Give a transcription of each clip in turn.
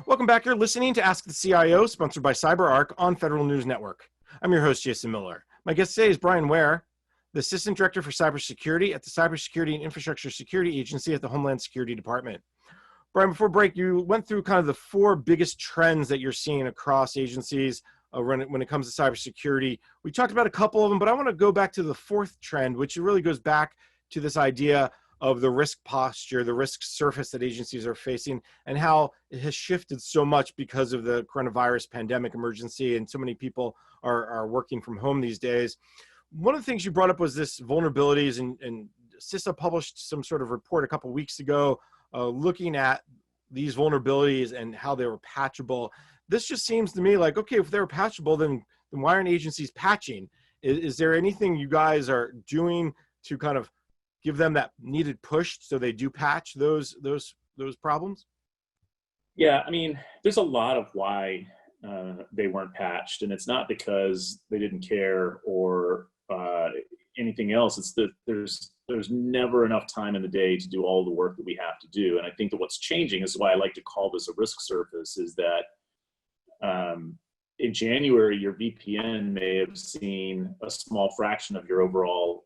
Welcome back. You're listening to Ask the CIO, sponsored by CyberArk on Federal News Network. I'm your host, Jason Miller. My guest today is Brian Ware, the Assistant Director for Cybersecurity at the Cybersecurity and Infrastructure Security Agency at the Homeland Security Department. Brian, before break, you went through kind of the four biggest trends that you're seeing across agencies when it comes to cybersecurity. We talked about a couple of them, but I want to go back to the fourth trend, which really goes back to this idea of the risk posture, the risk surface that agencies are facing, and how it has shifted so much because of the coronavirus pandemic emergency, and so many people are working from home these days. One of the things you brought up was this vulnerabilities, and CISA published some sort of report a couple of weeks ago looking at these vulnerabilities and how they were patchable. This just seems to me like, okay, if they're patchable, then why aren't agencies patching? Is there anything you guys are doing to kind of give them that needed push so they do patch those problems? Yeah, I mean, there's a lot of why they weren't patched, and it's not because they didn't care or anything else. It's that there's never enough time in the day to do all the work that we have to do. And I think that what's changing is why I like to call this a risk surface, is that in January, your VPN may have seen a small fraction of your overall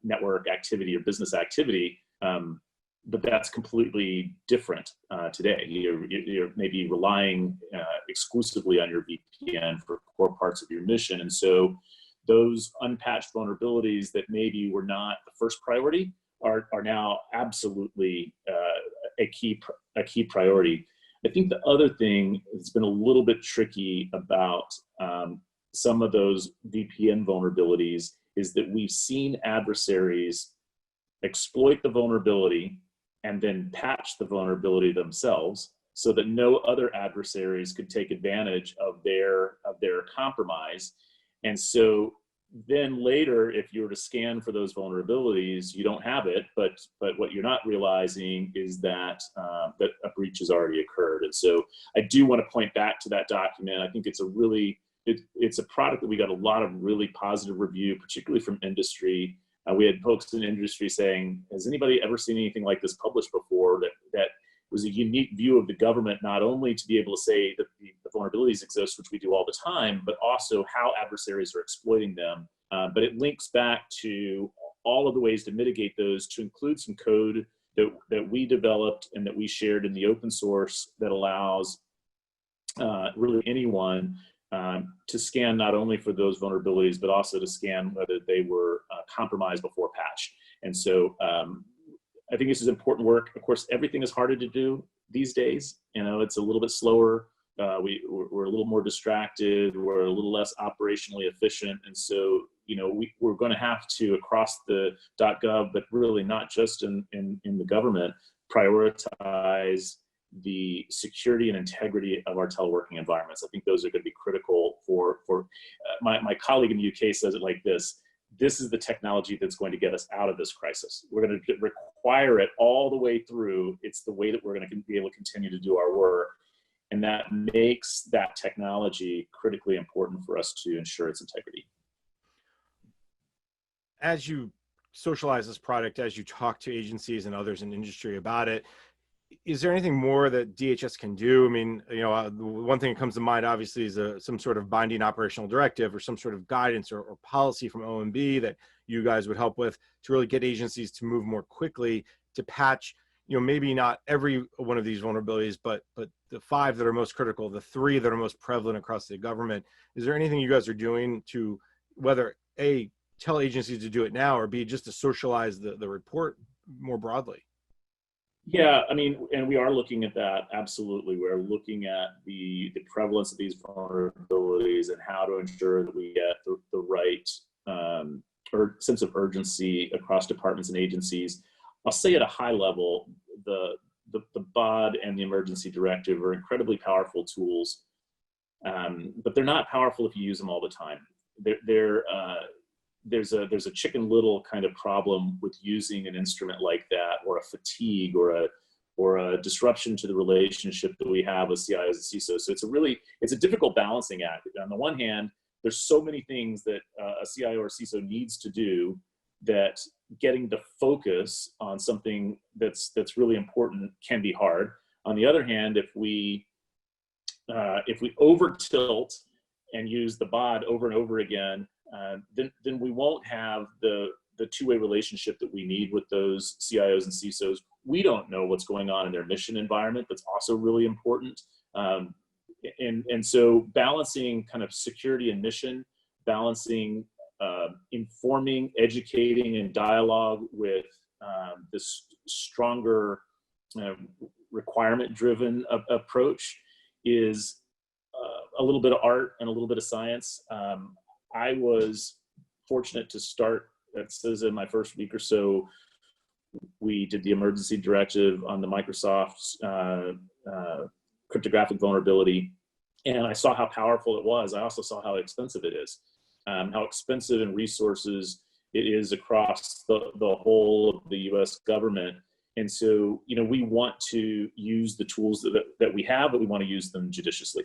network activity or business activity, but that's completely different today. You're maybe relying exclusively on your VPN for core parts of your mission. And so those unpatched vulnerabilities that maybe were not the first priority are now absolutely a key priority. I think the other thing that's been a little bit tricky about some of those VPN vulnerabilities is that we've seen adversaries exploit the vulnerability and then patch the vulnerability themselves so that no other adversaries could take advantage of their compromise. And so then later, if you were to scan for those vulnerabilities, you don't have it, but what you're not realizing is that that a breach has already occurred. And so I do want to point back to that document. I think it's it's a product that we got a lot of really positive review, particularly from industry. We had folks in industry saying, has anybody ever seen anything like this published before? That was a unique view of the government, not only to be able to say that the vulnerabilities exist, which we do all the time, but also how adversaries are exploiting them. But it links back to all of the ways to mitigate those, to include some code that we developed and that we shared in the open source that allows really anyone to scan not only for those vulnerabilities, but also to scan whether they were compromised before patch. And so I think this is important work. Of course, everything is harder to do these days. You know, it's a little bit slower. We're a little more distracted. We're a little less operationally efficient. And so, you know, we're going to have to, across the .gov, but really not just in the government, prioritize the security and integrity of our teleworking environments. I think those are going to be critical for my colleague in the UK says it like this. This is the technology that's going to get us out of this crisis. We're going to require it all the way through. It's the way that we're going to be able to continue to do our work. And that makes that technology critically important for us to ensure its integrity. As you socialize this product, as you talk to agencies and others in industry about it, is there anything more that DHS can do? I mean, you know, one thing that comes to mind, obviously, is some sort of binding operational directive or some sort of guidance or policy from OMB that you guys would help with to really get agencies to move more quickly to patch, you know, maybe not every one of these vulnerabilities, but the 5 that are most critical, the 3 that are most prevalent across the government. Is there anything you guys are doing to, whether A, tell agencies to do it now, or B, just to socialize the report more broadly? Yeah, I mean, and we are looking at that, absolutely. We're looking at the prevalence of these vulnerabilities and how to ensure that we get the right sense of urgency across departments and agencies. I'll say at a high level, the BOD and the emergency directive are incredibly powerful tools, but they're not powerful if you use them all the time. There's a Chicken Little kind of problem with using an instrument like that, or a fatigue, or a disruption to the relationship that we have with CIOs and CISOs. So it's a difficult balancing act. On the one hand, there's so many things that a CIO or CISO needs to do that getting the focus on something that's really important can be hard. On the other hand, if we if we over tilt and use the BOD over and over again, then we won't have the two-way relationship that we need with those CIOs and CISOs. We don't know what's going on in their mission environment. That's also really important. And so balancing kind of security and mission, balancing informing, educating, and dialogue with this stronger requirement-driven approach is a little bit of art and a little bit of science. I was fortunate to start at CISA my first week or so. We did the emergency directive on the Microsoft's cryptographic vulnerability, and I saw how powerful it was. I also saw how expensive it is, how expensive in resources it is across the whole of the U.S. government. And so, we want to use the tools that we have, but we want to use them judiciously.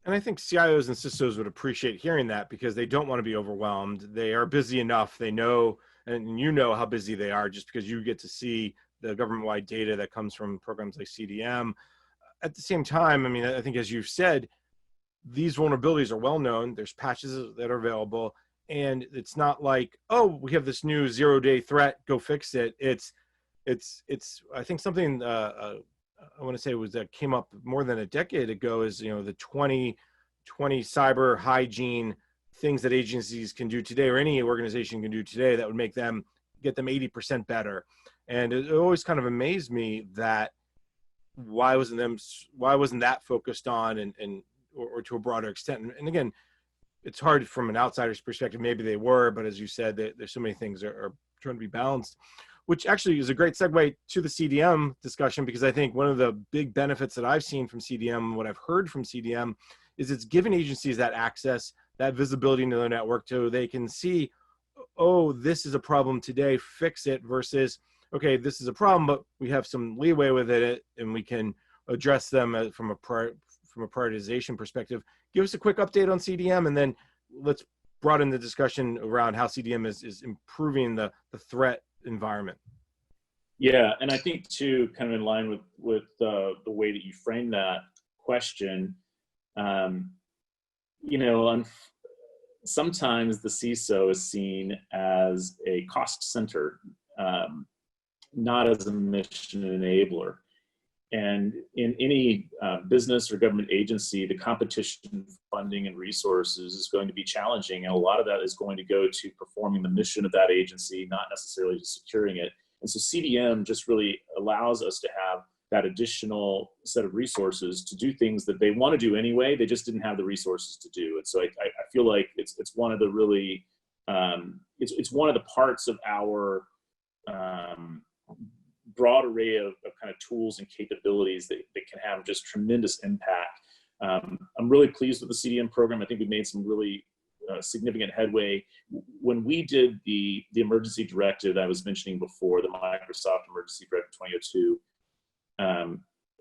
And I think CIOs and CISOs would appreciate hearing that, because they don't want to be overwhelmed. They are busy enough. They know, and you know how busy they are just because you get to see the government-wide data that comes from programs like CDM. At the same time, I mean, I think as you've said, these vulnerabilities are well known. There's patches that are available, and it's not like, oh, we have this new 0-day threat, go fix it. It's I think something I want to say was that came up more than a decade ago is, the 20 cyber hygiene things that agencies can do today, or any organization can do today, that would make them get them 80% better. And it always kind of amazed me that why wasn't that focused on or to a broader extent. And again, it's hard from an outsider's perspective. Maybe they were, but as you said, there's so many things are trying to be balanced, which actually is a great segue to the CDM discussion, because I think one of the big benefits that I've seen from CDM, what I've heard from CDM, is it's given agencies that access, that visibility into their network, so they can see, oh, this is a problem today, fix it, versus, okay, this is a problem, but we have some leeway with it, and we can address them from a prioritization perspective. Give us a quick update on CDM, and then let's broaden the discussion around how CDM is improving the threat environment. Yeah, and I think too, kind of in line with the way that you frame that question, sometimes the CISO is seen as a cost center, not as a mission enabler. And in any business or government agency, the competition, funding, and resources is going to be challenging. And a lot of that is going to go to performing the mission of that agency, not necessarily just securing it. And so CDM just really allows us to have that additional set of resources to do things that they want to do anyway. They just didn't have the resources to do. And so I feel like it's one of the really, it's one of the parts of our broad array of kind of tools and capabilities that can have just tremendous impact. I'm really pleased with the CDM program. I think we've made some really significant headway. When we did the emergency directive that I was mentioning before, the Microsoft Emergency Directive 2002,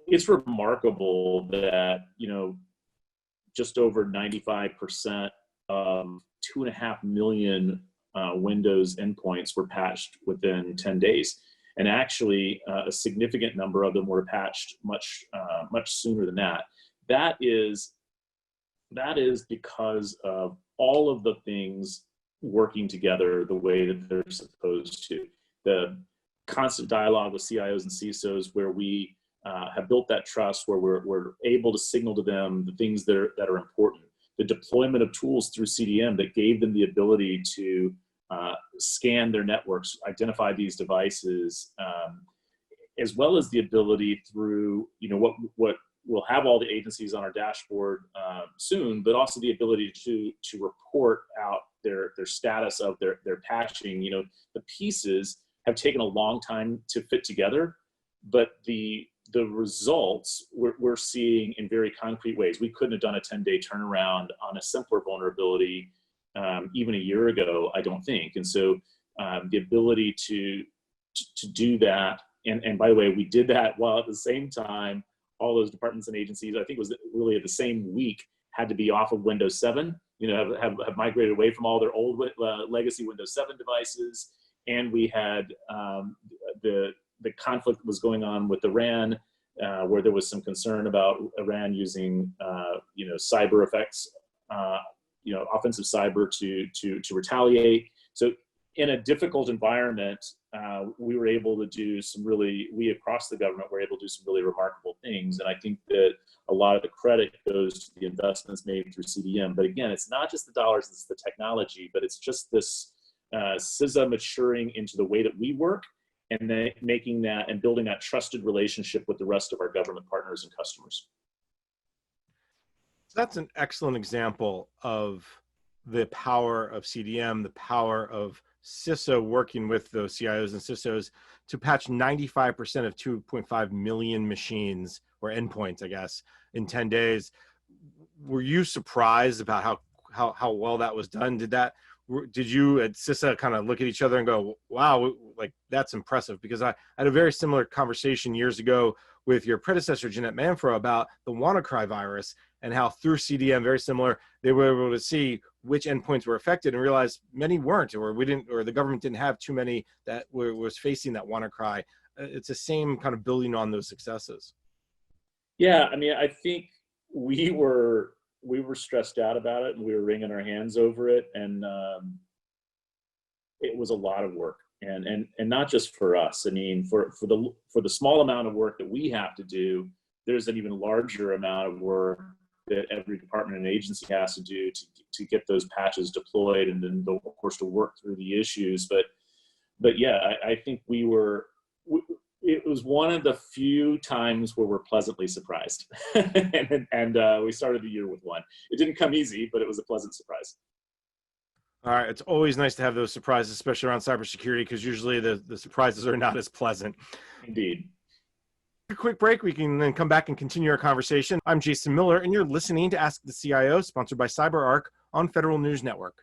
it's remarkable that, just over 95% of 2.5 million Windows endpoints were patched within 10 days. And actually, a significant number of them were patched much sooner than that. That is because of all of the things working together the way that they're supposed to. The constant dialogue with CIOs and CISOs, where we have built that trust, where we're able to signal to them the things that are important. The deployment of tools through CDM that gave them the ability to scan their networks, identify these devices, as well as the ability through, what we'll have all the agencies on our dashboard soon, but also the ability to report out their status of their patching. The pieces have taken a long time to fit together, but the results we're seeing in very concrete ways. We couldn't have done a 10-day turnaround on a simpler vulnerability even a year ago, I don't think. And so the ability to do that, and by the way, we did that while at the same time, all those departments and agencies, I think it was really at the same week, had to be off of Windows 7, have migrated away from all their old legacy Windows 7 devices. And we had the conflict was going on with Iran, where there was some concern about Iran using, cyber effects, offensive cyber to retaliate. So in a difficult environment, we were able to do we across the government were able to do some really remarkable things. And I think that a lot of the credit goes to the investments made through CDM. But again, it's not just the dollars, it's the technology, but it's just this CISA maturing into the way that we work, and then making that and building that trusted relationship with the rest of our government partners and customers. That's an excellent example of the power of CDM, the power of CISO working with those CIOs and CISOs to patch 95% of 2.5 million machines or endpoints, I guess, in 10 days. Were you surprised about how well that was done? Did you at CISA kind of look at each other and go, wow, like that's impressive? Because I had a very similar conversation years ago with your predecessor, Jeanette Manfro, about the WannaCry virus, and how through CDM, very similar, they were able to see which endpoints were affected and realize many weren't, or the government didn't have too many that was facing that WannaCry. It's the same kind of building on those successes. Yeah, I mean, I think we were stressed out about it, and we were wringing our hands over it, and it was a lot of work, and not just for us. I mean, for the small amount of work that we have to do, there's an even larger amount of work that every department and agency has to do to get those patches deployed, and then of course to work through the issues. But yeah, I think it was one of the few times where we're pleasantly surprised. and we started the year with one. It didn't come easy, but it was a pleasant surprise. All right. It's always nice to have those surprises, especially around cybersecurity, because usually the surprises are not as pleasant. Indeed. A quick break. We can then come back and continue our conversation. I'm Jason Miller, and you're listening to Ask the CIO, sponsored by CyberArk on Federal News Network.